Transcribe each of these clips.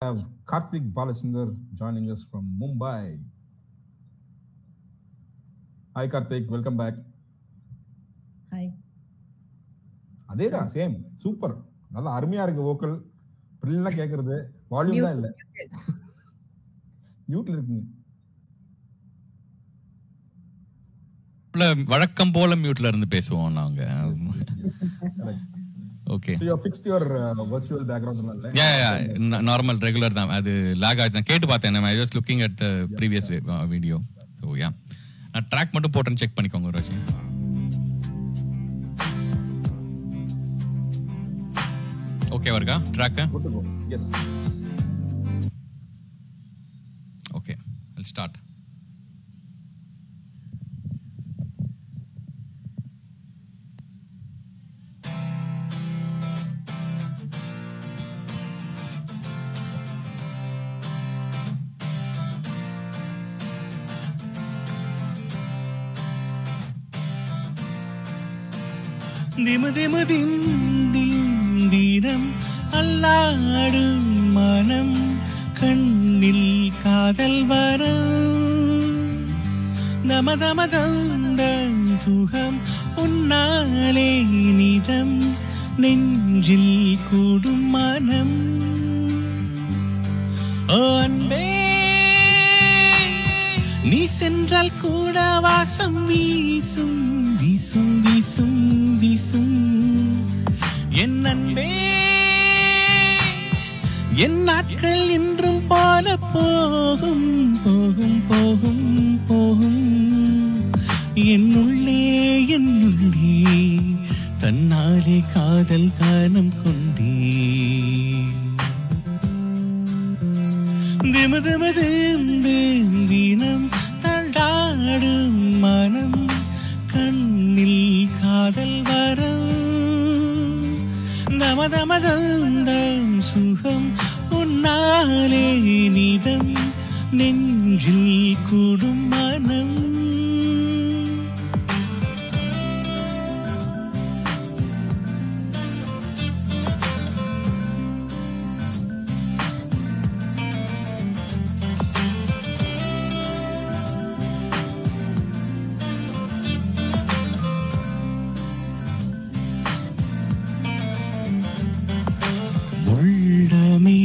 have Karthik Balachandar joining us from Mumbai. Hi Karthik, welcome back. Hi. அதேதான் same super, நல்லா அருமையா இருக்கு. Vocal பிரில்லாம் கேக்குறது, வால்யூம் தான் இல்ல, மியூட்ல இருக்குங்க. வழக்கம் போல மியூட்ல இருந்து பேசுவோம் நாங்க. Okay, so you have fixed your virtual background நல்ல. நார்மல் ரெகுலர் தான். அது லாக் ஆச்சு, நான் கேட்டு பார்த்தேன். I was looking at previous video. So yeah, நான் ட்ராக் மட்டும் போட்டேன்னு செக் பண்ணிக்கோங்க ரோஜி. ஓகே வருகா track? Yes. Okay, I'll start. திமுதிமுதிந்திரம் அல்லாடும் மனம், கண்ணில் காதல் வரம், தமதமதந்த சுகம் உன்னாலே நிதம், நெஞ்சில் கூடும் மனம். ஓ அன்பே, நீ சென்றால் கூட வாசம் வீசும் வீசும் வீசும் வீசும். என் அன்பே, என் நாட்கள் இன்றும் போல போகும் போகும் போகும் போகும். என்னுள்ளே என்னுள்ளே தன்னாலே காதல் கானம் கொண்டே. தினம் தள்ளாடும் மனம், கண்ணில் காதல் வரம், தமதமதந்தம் சுகம் உன்னாலே நிதம், நெஞ்சில் கூடும் மனம். உள்ளமே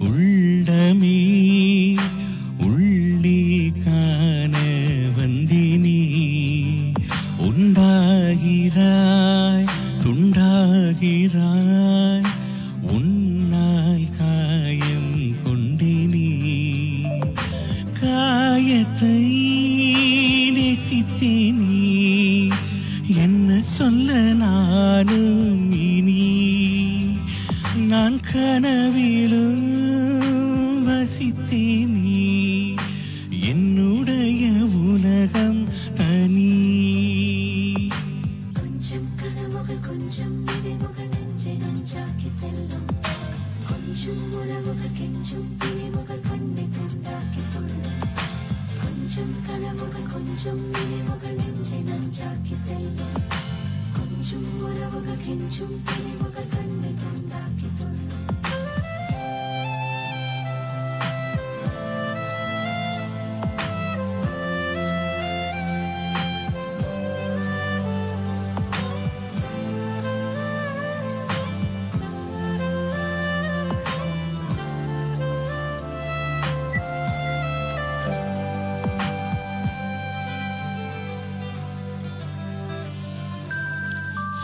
உள்ளமே உள்ளே காண வந்தினி, உண்டாகிறாய் துண்டாகிறாய், உன்னால் காயம் கொண்டினி. காயத்தை நேசித்தேனே, என்ன சொல்ல நானும் இனி. நான் கனவிலும் வசித்தேனே, என்னுடைய உலகம் தனி. கொஞ்சம் கனவுகள் கொஞ்சம் நினைவுகள் நெஞ்சை நஞ்சாக்கி செல்லும், கொஞ்சம் உறவுகள் கெஞ்சும் பிரிவுகள் கண்ணை துண்டாக்கி கொள்ளும். கொஞ்சம் கனவுகள் கொஞ்சம் நினைவுகள் நெஞ்சை நஞ்சாக்கி செல்லும், கொஞ்சம் உறவுகள் கெஞ்சும் பிரிவுகள் கண்ணை துண்டாக்கி கொள்ளும்.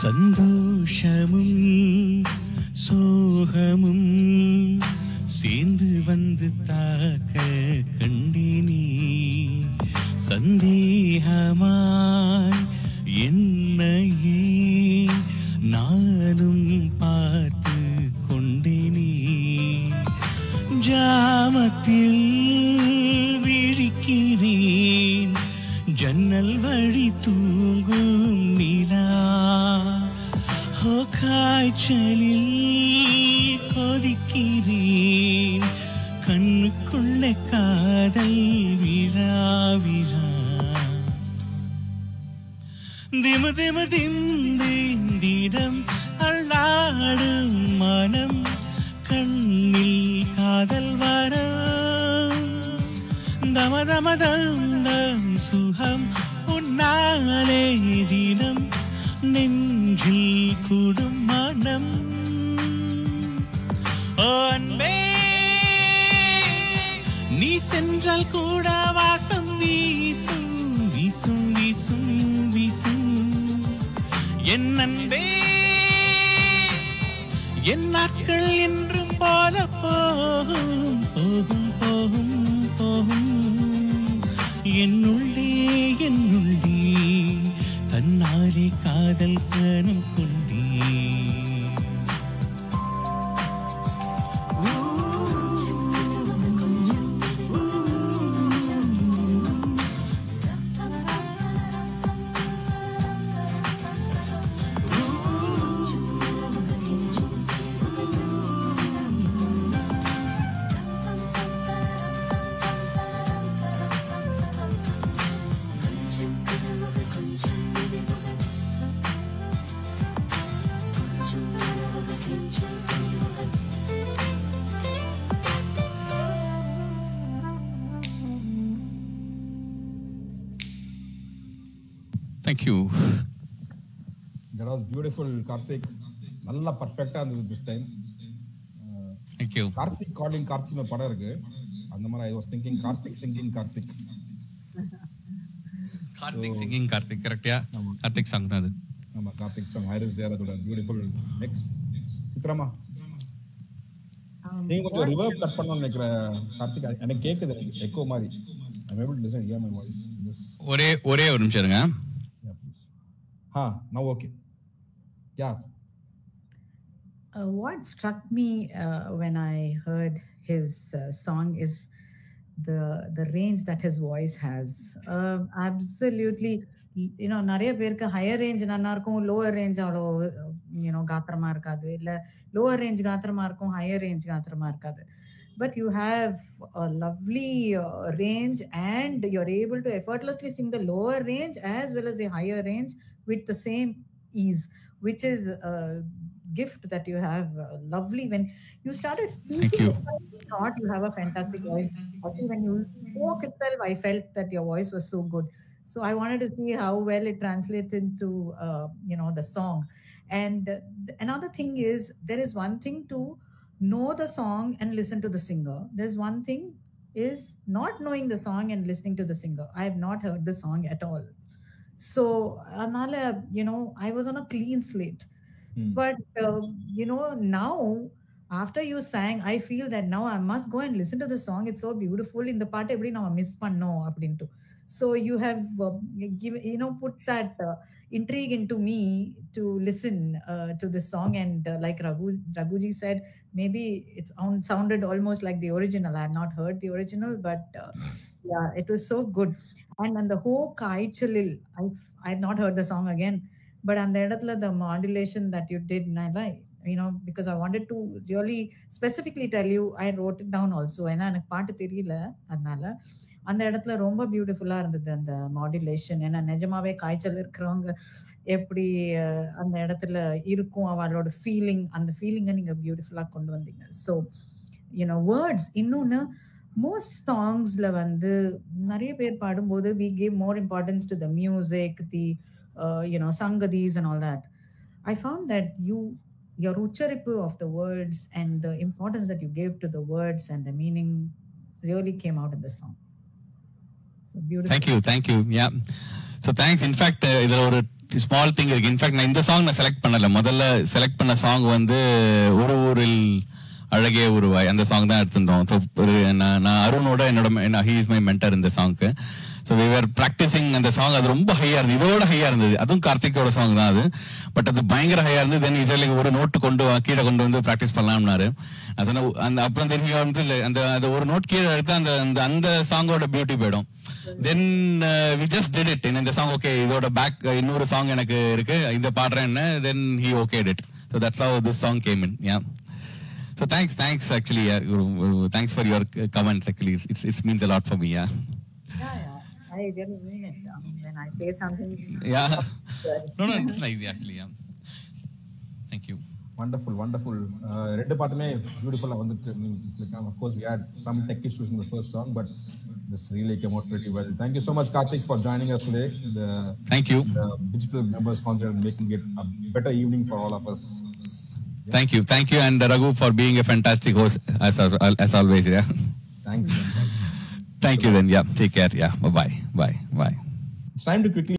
சந்தோஷமும் சோகமும் சேர்ந்து வந்து தாக்க கண்டினி. சந்தேகமாய் என்னையே நானும் பார்த்து கொண்டினி. ஜாமத்தில் விழிக்கிறேன், ஜன்னல் வழி தூங்கும் நிலா. காய்ச்சலில் கொதிக்கிறேன், கண்ணுக்குள்ள காதல் விழா விழா. திமுதிமுதிந்திடம் அல்லாடும் மனம், கண்ணில் மதமதம் சுகம் உன்னாலே தினம் நெஞ்சில் கூடும் மனம் அன்பே நீ சென்றால் கூட வாசம் வீசும் வீசும் வீசும் வீசும் என் அன்பே என் நாட்கள் என்றும் போல போகும் போகும் போகும் போகும் என்னுள்ளே தன்னாலே காதல் கனம் கொண்டே Thank you. That was beautiful, Karthik. நல்லா பர்ஃபெக்ட்டா இருந்தது this time. Thank you. Karthik calling கார்த்திக்னு படம் இருக்கு. அந்த மாதிரி I was thinking Karthik singing Karthik. Karthik singing Karthik, correct? Yeah. Karthik song தான் அது. ஆமா, கார்த்திக் song Iris there அதோட பியூட்டிஃபுல் மிக்ஸ். சித்ராமா, நீங்க கொஞ்சம் ரிவர்ப் கட் பண்ணனும்னு நினைக்கிறேன் கார்த்திக். எனக்கு கேக்குது, எக்கோ மாதிரி. I'm able to listen, hear my voice. ஒரே ஒரு நிமிஷம் இருங்க. Now okay. Yeah. What struck me when I heard his song is the range that his voice has. Absolutely, நிறைய பேருக்கு ஹையர் ரேஞ்ச் நல்லா இருக்கும், லோவர் ரேஞ்ச் அவ்வளோ காத்திரமா இருக்காது, இல்ல லோவர் ரேஞ்ச் காத்திரமா இருக்கும், ஹையர் ரேஞ்ச் காத்திரமா இருக்காது. But you have a lovely range, and you're able to effortlessly sing the lower range as well as the higher range with the same ease, which is a gift that you have. Lovely. When you started speaking, I thought you have a fantastic voice. Actually, when you spoke itself, I felt that your voice was so good. So I wanted to see how well it translates into, the song. And another thing is, there is one thing to know the song and listen to the singer. There's one thing is not knowing the song and listening to the singer. I have not heard the song at all. So, anala, I was on a clean slate. But, now, after you sang, I feel that now I must go and listen to the song. It's so beautiful. In the part, every now I miss panno appadintu. So you have put that intrigue into me to listen to this song. And like Raghuji said, maybe it sounded almost like the original. I have not heard the original, but yeah, it was so good. And the whole Kaichalil, I have not heard the song again, but on the modulation that you did, because I wanted to really specifically tell you, I wrote it down also. And எனக்கு பாட்டு தெரியல, அதனால அந்த இடத்துல ரொம்ப பியூட்டிஃபுல்லா இருந்தது அந்த மாடுலேஷன். ஏன்னா நிஜமாவே காய்ச்சல் இருக்கிறவங்க எப்படி அந்த இடத்துல இருக்கும், அவளோட ஃபீலிங், அந்த ஃபீலிங்கை நீங்க பியூட்டிஃபுல்லா கொண்டு வந்தீங்க. ஸோ வேர்ட்ஸ் இன்னொன்னு, மோஸ்ட் சாங்ஸ்ல நிறைய பேர் பாடும்போது we give more importance to the music, the sangadis and all that. I found that your ucharipu of the words and the importance that you gave to the words and the meaning really came out in the song. So beautiful. Thank you. Yeah. So thanks. In fact, இதுல ஒரு small thing இருக்கு. In fact நான் இந்த song நான் select பண்ணல. முதல்ல select பண்ண song ஒரு ஊரில் அழகே உருவாய், அந்த சாங் தான் எடுத்திருந்தோம். ஸோ நான் அருணோட ஹி இஸ் மை மென்டர் இந்த சாங்க்கு. ஸோ வி ஆர் ப்ராக்டிசிங் அந்த சாங். அது ரொம்ப ஹையா இருந்தது, இதோட ஹையா இருந்தது. அதுவும் கார்த்திகோட சாங் தான் அது, பட் அது பயங்கர ஹையா இருந்தது. தென் இசையில ஒரு நோட்டு கீழே கொண்டு வந்து ப்ராக்டிஸ் பண்ணலாம்னாரு. அந்த அப்புறம் தெரிஞ்சு அந்த ஒரு நோட் கீழே எடுத்து அந்த சாங்கோட பியூட்டி போயிடும். Then we just did it இந்த சாங். ஓகே, இதோட பேக் இன்னொரு சாங் எனக்கு இருக்கு, இந்த பாடுறேன்னு. Then he okayed it. So that's how this song came in. Yeah. So thanks actually. Thanks for your comments. Actually, it means a lot for me. Yeah. I really mean it. When I say something. Yeah. No, it's nice actually. Yeah. Thank you. Wonderful, wonderful. ரெண்டு பாட்டுமே பியூட்டிஃபுல்லா வந்துட்டு. Of course, we had some tech issues in the first song, but this really came out pretty well. Thank you so much, Karthik, for joining us today. Thank you. The digital members concert and making it a better evening for all of us. Thank you, and Raghu for being a fantastic host as always. Yeah. Thanks. Thank you then. Yeah. Take care. Yeah. Bye. It's time to quickly